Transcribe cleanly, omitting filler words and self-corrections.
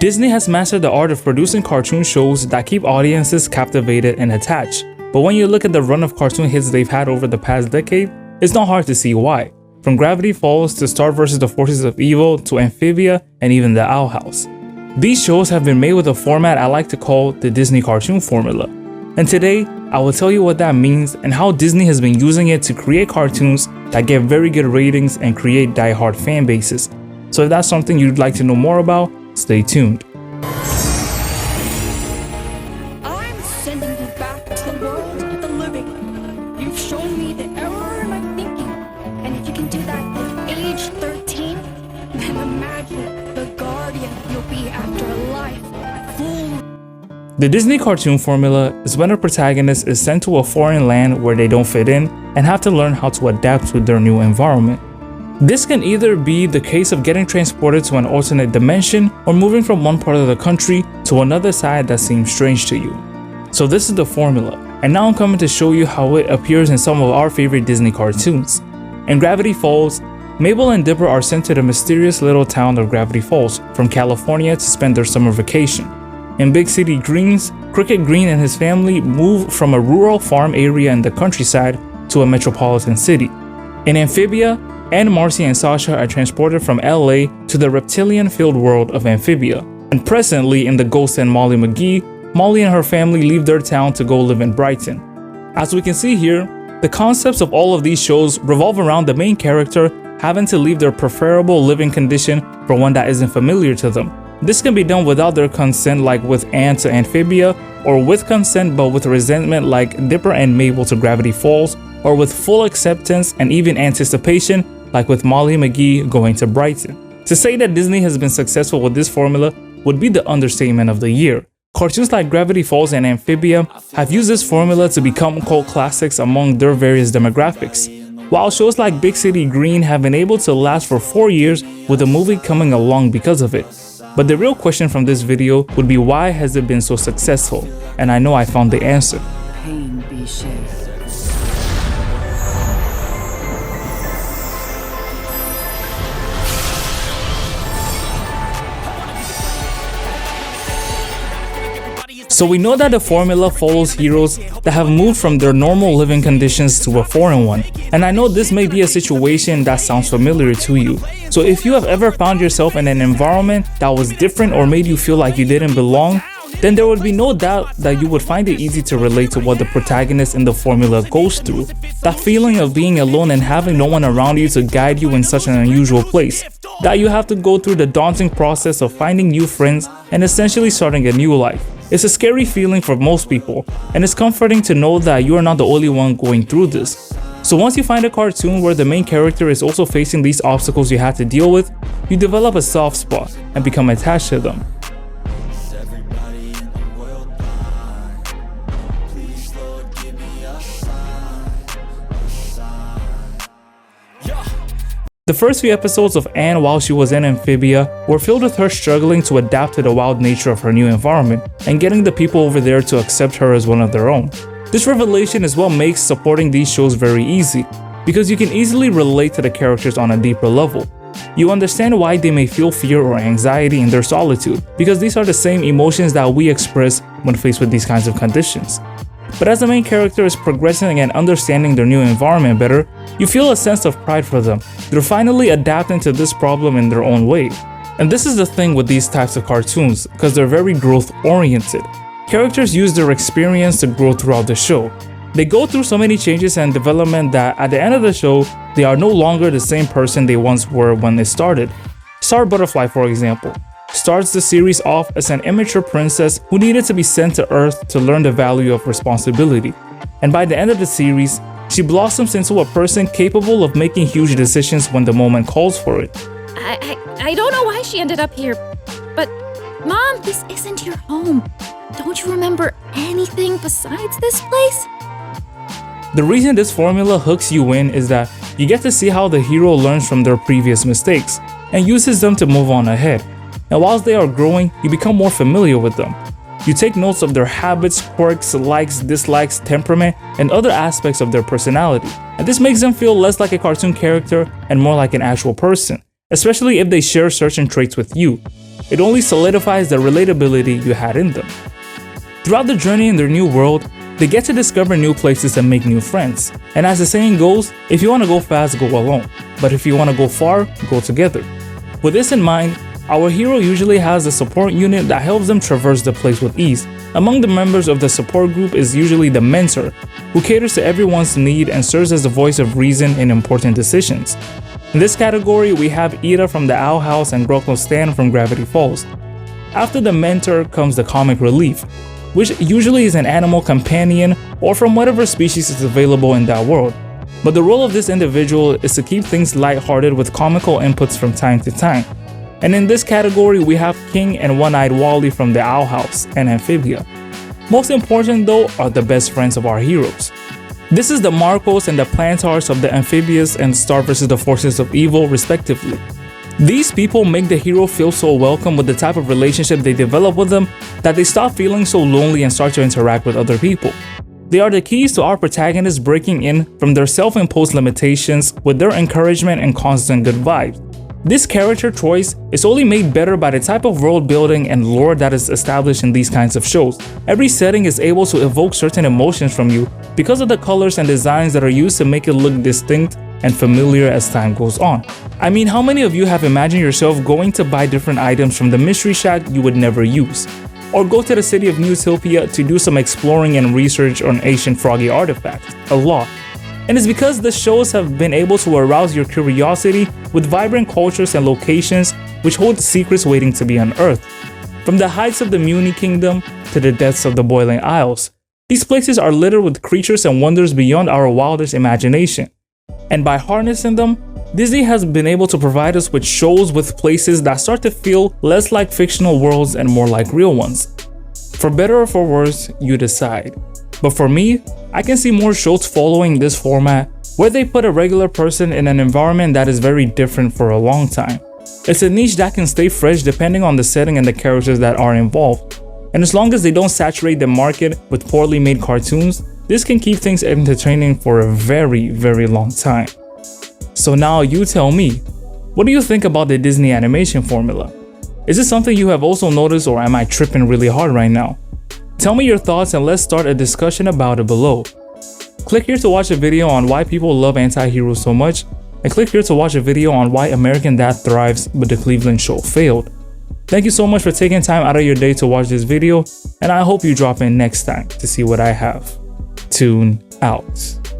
Disney has mastered the art of producing cartoon shows that keep audiences captivated and attached. But when you look at the run of cartoon hits they've had over the past decade, it's not hard to see why. From Gravity Falls to Star vs. the Forces of Evil to Amphibia and even The Owl House. These shows have been made with a format I like to call the Disney cartoon formula. And today, I will tell you what that means and how Disney has been using it to create cartoons that get very good ratings and create die-hard fan bases. So if that's something you'd like to know more about, stay tuned. I'm sending you back to the world of the living. You've shown me the error in my thinking. And if you can do that at age 13, then imagine the guardian you'll be after a life full. The Disney cartoon formula is when a protagonist is sent to a foreign land where they don't fit in and have to learn how to adapt to their new environment. This can either be the case of getting transported to an alternate dimension or moving from one part of the country to another side that seems strange to you. So this is the formula, and now I'm coming to show you how it appears in some of our favorite Disney cartoons. In Gravity Falls, Mabel and Dipper are sent to the mysterious little town of Gravity Falls from California to spend their summer vacation. In Big City Greens, Cricket Green and his family move from a rural farm area in the countryside to a metropolitan city. In Amphibia, Anne, Marcy, and Sasha are transported from LA to the reptilian-filled world of Amphibia. And presently in The Ghost and Molly McGee, Molly and her family leave their town to go live in Brighton. As we can see here, the concepts of all of these shows revolve around the main character having to leave their preferable living condition for one that isn't familiar to them. This can be done without their consent like with Anne to Amphibia, or with consent but with resentment like Dipper and Mabel to Gravity Falls, or with full acceptance and even anticipation like with Molly McGee going to Brighton. To say that Disney has been successful with this formula would be the understatement of the year. Cartoons like Gravity Falls and Amphibia have used this formula to become cult classics among their various demographics, while shows like Big City Green have been able to last for 4 years with a movie coming along because of it. But the real question from this video would be, why has it been so successful? And I know I found the answer. Pain be shared. So we know that the formula follows heroes that have moved from their normal living conditions to a foreign one. And I know this may be a situation that sounds familiar to you. So if you have ever found yourself in an environment that was different or made you feel like you didn't belong, then there would be no doubt that you would find it easy to relate to what the protagonist in the formula goes through. That feeling of being alone and having no one around you to guide you in such an unusual place. That you have to go through the daunting process of finding new friends and essentially starting a new life. It's a scary feeling for most people, and it's comforting to know that you are not the only one going through this. So once you find a cartoon where the main character is also facing these obstacles you had to deal with, you develop a soft spot and become attached to them. The first few episodes of Anne while she was in Amphibia were filled with her struggling to adapt to the wild nature of her new environment and getting the people over there to accept her as one of their own. This revelation is what makes supporting these shows very easy, because you can easily relate to the characters on a deeper level. You understand why they may feel fear or anxiety in their solitude, because these are the same emotions that we express when faced with these kinds of conditions. But as the main character is progressing and understanding their new environment better, you feel a sense of pride for them. They're finally adapting to this problem in their own way. And this is the thing with these types of cartoons, because they're very growth-oriented. Characters use their experience to grow throughout the show. They go through so many changes and development that at the end of the show, they are no longer the same person they once were when they started. Star Butterfly, for example, starts the series off as an immature princess who needed to be sent to Earth to learn the value of responsibility. And by the end of the series, she blossoms into a person capable of making huge decisions when the moment calls for it. I don't know why she ended up here, but Mom, this isn't your home. Don't you remember anything besides this place? The reason this formula hooks you in is that you get to see how the hero learns from their previous mistakes and uses them to move on ahead. And whilst they are growing, you become more familiar with them. You take notes of their habits, quirks, likes, dislikes, temperament, and other aspects of their personality. And this makes them feel less like a cartoon character and more like an actual person, especially if they share certain traits with you. it only solidifies the relatability you had in them. Throughout the journey in their new world, they get to discover new places and make new friends. And as the saying goes, if you want to go fast, go alone. But if you want to go far, go together. With this in mind, our hero usually has a support unit that helps them traverse the place with ease. Among the members of the support group is usually the mentor, who caters to everyone's need and serves as the voice of reason in important decisions. In this category, we have Ida from the Owl House and Grokno Stan from Gravity Falls. After the mentor comes the comic relief, which usually is an animal companion or from whatever species is available in that world. But the role of this individual is to keep things lighthearted with comical inputs from time to time. And in this category, we have King and One-Eyed Wally from the Owl House and Amphibia. Most important though are the best friends of our heroes. This is the Marcos and the Plantars of the Amphibious and Star vs. the Forces of Evil respectively. These people make the hero feel so welcome with the type of relationship they develop with them that they stop feeling so lonely and start to interact with other people. They are the keys to our protagonists breaking in from their self-imposed limitations with their encouragement and constant good vibes. This character choice is only made better by the type of world building and lore that is established in these kinds of shows. Every setting is able to evoke certain emotions from you because of the colors and designs that are used to make it look distinct and familiar as time goes on. I mean, how many of you have imagined yourself going to buy different items from the mystery shack you would never use? Or go to the city of Newtopia to do some exploring and research on ancient froggy artifacts? A lot. And it's because the shows have been able to arouse your curiosity with vibrant cultures and locations which hold secrets waiting to be unearthed. From the heights of the Muni Kingdom to the depths of the Boiling Isles, these places are littered with creatures and wonders beyond our wildest imagination. And by harnessing them, Disney has been able to provide us with shows with places that start to feel less like fictional worlds and more like real ones. For better or for worse, you decide. But for me, I can see more shows following this format where they put a regular person in an environment that is very different for a long time. It's a niche that can stay fresh depending on the setting and the characters that are involved. And as long as they don't saturate the market with poorly made cartoons, this can keep things entertaining for a very, very long time. So now you tell me, what do you think about the Disney animation formula? Is this something you have also noticed, or am I tripping really hard right now? Tell me your thoughts and let's start a discussion about it below. Click here to watch a video on why people love anti-heroes so much, and click here to watch a video on why American Dad thrives but the Cleveland show failed. Thank you so much for taking time out of your day to watch this video, and I hope you drop in next time to see what I have. Tune out.